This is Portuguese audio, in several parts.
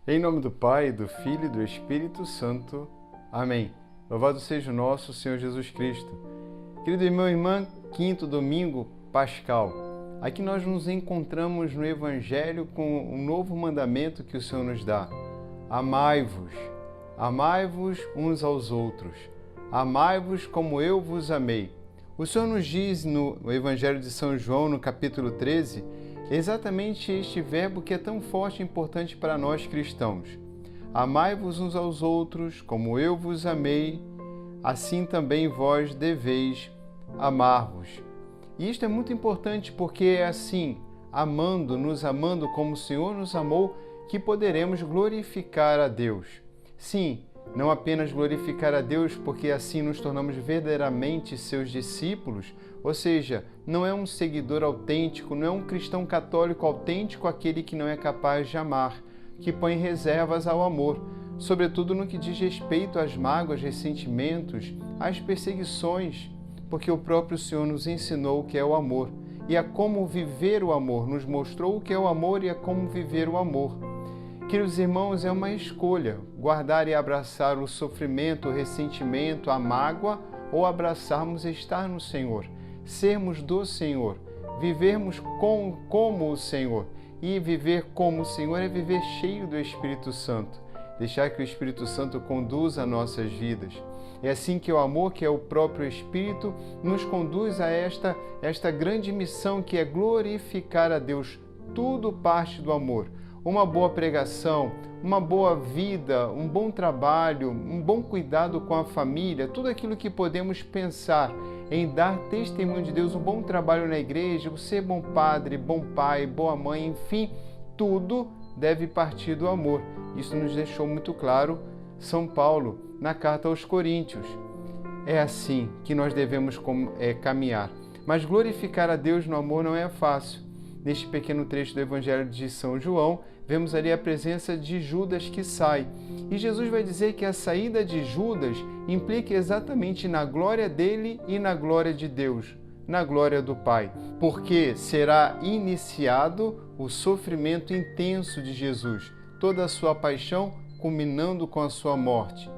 Em nome do Pai, do Filho e do Espírito Santo. Amém. Louvado seja o nosso Senhor Jesus Cristo. Querido irmão e irmã, quinto domingo pascal. Aqui nós nos encontramos no Evangelho com um novo mandamento que o Senhor nos dá. Amai-vos. Amai-vos uns aos outros. Amai-vos como eu vos amei. O Senhor nos diz no Evangelho de São João, no capítulo 13, exatamente este verbo que é tão forte e importante para nós cristãos. Amai-vos uns aos outros, como eu vos amei, assim também vós deveis amar-vos. E isto é muito importante porque é assim, nos amando como o Senhor nos amou, que poderemos glorificar a Deus. Sim, não apenas glorificar a Deus porque assim nos tornamos verdadeiramente seus discípulos, ou seja, não é um seguidor autêntico, não é um cristão católico autêntico aquele que não é capaz de amar, que põe reservas ao amor, sobretudo no que diz respeito às mágoas, ressentimentos, às perseguições, porque o próprio Senhor nos ensinou o que é o amor e a como viver o amor, nos mostrou o que é o amor e a como viver o amor. Queridos irmãos, é uma escolha, guardar e abraçar o sofrimento, o ressentimento, a mágoa, ou abraçarmos e estar no Senhor, sermos do Senhor, vivermos como o Senhor. E viver como o Senhor é viver cheio do Espírito Santo, deixar que o Espírito Santo conduza nossas vidas. É assim que o amor, que é o próprio Espírito, nos conduz a esta grande missão que é glorificar a Deus. Tudo parte do amor. Uma boa pregação, uma boa vida, um bom trabalho, um bom cuidado com a família, tudo aquilo que podemos pensar em dar testemunho de Deus, um bom trabalho na igreja, ser bom padre, bom pai, boa mãe, enfim, tudo deve partir do amor. Isso nos deixou muito claro São Paulo na carta aos Coríntios. É assim que nós devemos caminhar. Mas glorificar a Deus no amor não é fácil. Neste pequeno trecho do Evangelho de São João, vemos ali a presença de Judas que sai. E Jesus vai dizer que a saída de Judas implica exatamente na glória dele e na glória de Deus, na glória do Pai. Porque será iniciado o sofrimento intenso de Jesus, toda a sua paixão culminando com a sua morte.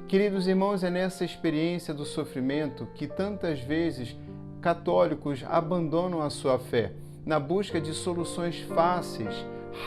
Queridos irmãos, é nessa experiência do sofrimento que tantas vezes católicos abandonam a sua fé, na busca de soluções fáceis,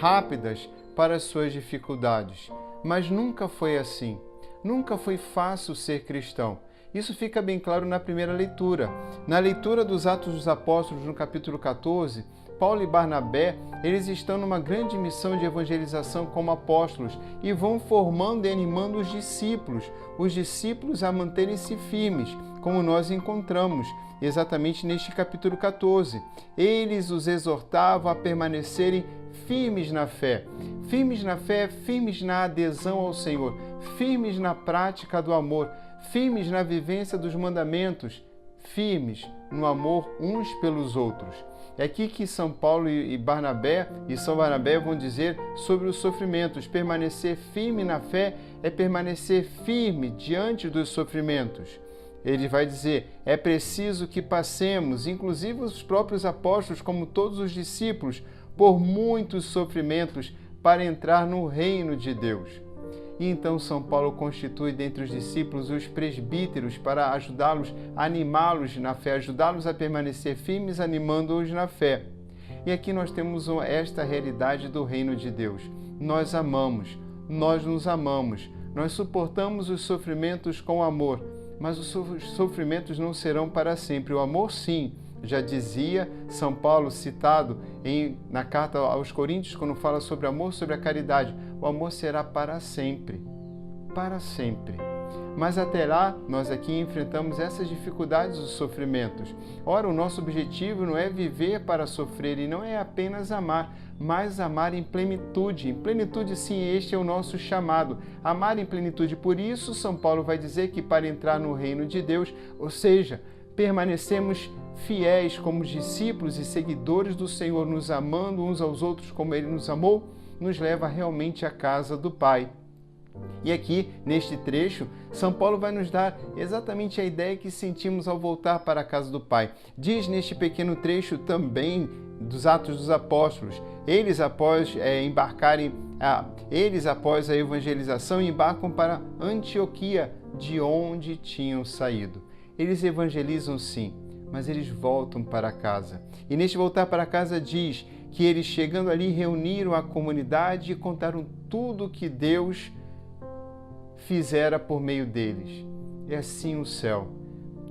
rápidas para as suas dificuldades. Mas nunca foi assim. Nunca foi fácil ser cristão. Isso fica bem claro na primeira leitura. Na leitura dos Atos dos Apóstolos, no capítulo 14, Paulo e Barnabé, eles estão numa grande missão de evangelização como apóstolos e vão formando e animando os discípulos a manterem-se firmes, como nós encontramos exatamente neste capítulo 14. Eles os exortavam a permanecerem firmes na fé, firmes na adesão ao Senhor, firmes na prática do amor, firmes na vivência dos mandamentos, firmes no amor uns pelos outros. É aqui que São Paulo e São Barnabé vão dizer sobre os sofrimentos. Permanecer firme na fé é permanecer firme diante dos sofrimentos. Ele vai dizer, é preciso que passemos, inclusive os próprios apóstolos, como todos os discípulos, por muitos sofrimentos para entrar no reino de Deus. E então São Paulo constitui dentre os discípulos os presbíteros para ajudá-los, animá-los na fé, ajudá-los a permanecer firmes, animando-os na fé. E aqui nós temos esta realidade do reino de Deus. Nós amamos, nós nos amamos, nós suportamos os sofrimentos com amor, mas os sofrimentos não serão para sempre. O amor, sim, já dizia São Paulo, citado na carta aos Coríntios, quando fala sobre amor, sobre a caridade. O amor será para sempre, para sempre. Mas até lá, nós aqui enfrentamos essas dificuldades, os sofrimentos. Ora, o nosso objetivo não é viver para sofrer e não é apenas amar, mas amar em plenitude. Em plenitude, sim, este é o nosso chamado. Amar em plenitude. Por isso, São Paulo vai dizer que para entrar no reino de Deus, ou seja, permanecemos fiéis como discípulos e seguidores do Senhor, nos amando uns aos outros como Ele nos amou, nos leva realmente à casa do Pai. E aqui, neste trecho, São Paulo vai nos dar exatamente a ideia que sentimos ao voltar para a casa do Pai. Diz neste pequeno trecho também dos Atos dos Apóstolos. Eles após após a evangelização embarcam para Antioquia, de onde tinham saído. Eles evangelizam sim, mas eles voltam para casa. E neste voltar para casa diz que eles, chegando ali, reuniram a comunidade e contaram tudo o que Deus fizera por meio deles. É assim o céu.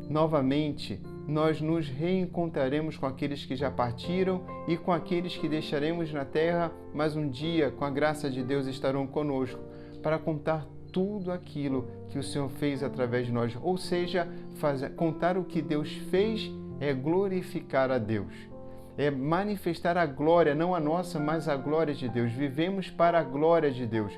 Novamente, nós nos reencontraremos com aqueles que já partiram e com aqueles que deixaremos na terra, mas um dia, com a graça de Deus, estarão conosco para contar tudo aquilo que o Senhor fez através de nós. Ou seja, contar o que Deus fez é glorificar a Deus. É manifestar a glória, não a nossa, mas a glória de Deus. Vivemos para a glória de Deus.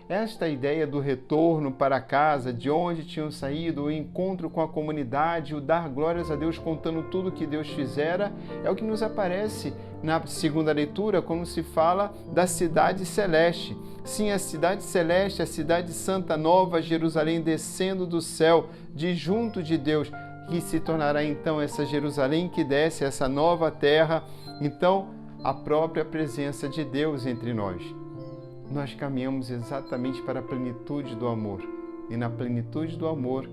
Esta ideia do retorno para casa, de onde tinham saído, o encontro com a comunidade, o dar glórias a Deus contando tudo que Deus fizera, é o que nos aparece na segunda leitura, quando se fala da cidade celeste. Sim, a cidade celeste, a cidade santa, nova Jerusalém, descendo do céu, de junto de Deus, que se tornará então essa Jerusalém que desce, essa nova terra, então a própria presença de Deus entre nós. Nós caminhamos exatamente para a plenitude do amor. E na plenitude do amor,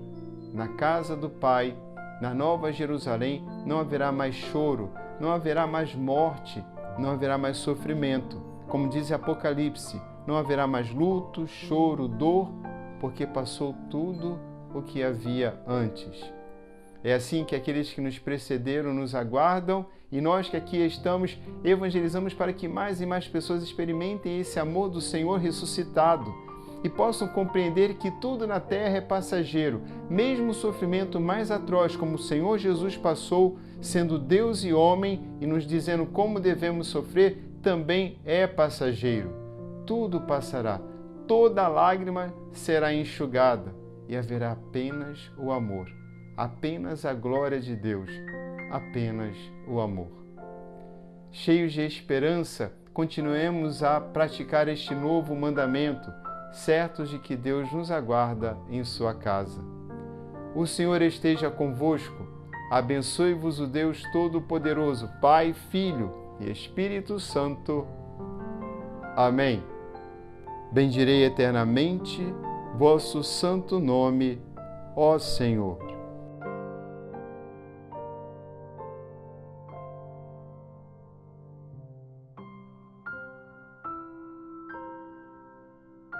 na casa do Pai, na Nova Jerusalém, não haverá mais choro, não haverá mais morte, não haverá mais sofrimento. Como diz Apocalipse, não haverá mais luto, choro, dor, porque passou tudo o que havia antes. É assim que aqueles que nos precederam nos aguardam e nós que aqui estamos evangelizamos para que mais e mais pessoas experimentem esse amor do Senhor ressuscitado e possam compreender que tudo na terra é passageiro, mesmo o sofrimento mais atroz como o Senhor Jesus passou, sendo Deus e homem e nos dizendo como devemos sofrer, também é passageiro. Tudo passará, toda lágrima será enxugada e haverá apenas o amor. Apenas a glória de Deus, apenas o amor. Cheios de esperança, continuemos a praticar este novo mandamento, certos de que Deus nos aguarda em sua casa. O Senhor esteja convosco, abençoe-vos o Deus Todo-Poderoso, Pai, Filho e Espírito Santo. Amém. Bendirei eternamente vosso santo nome, ó Senhor.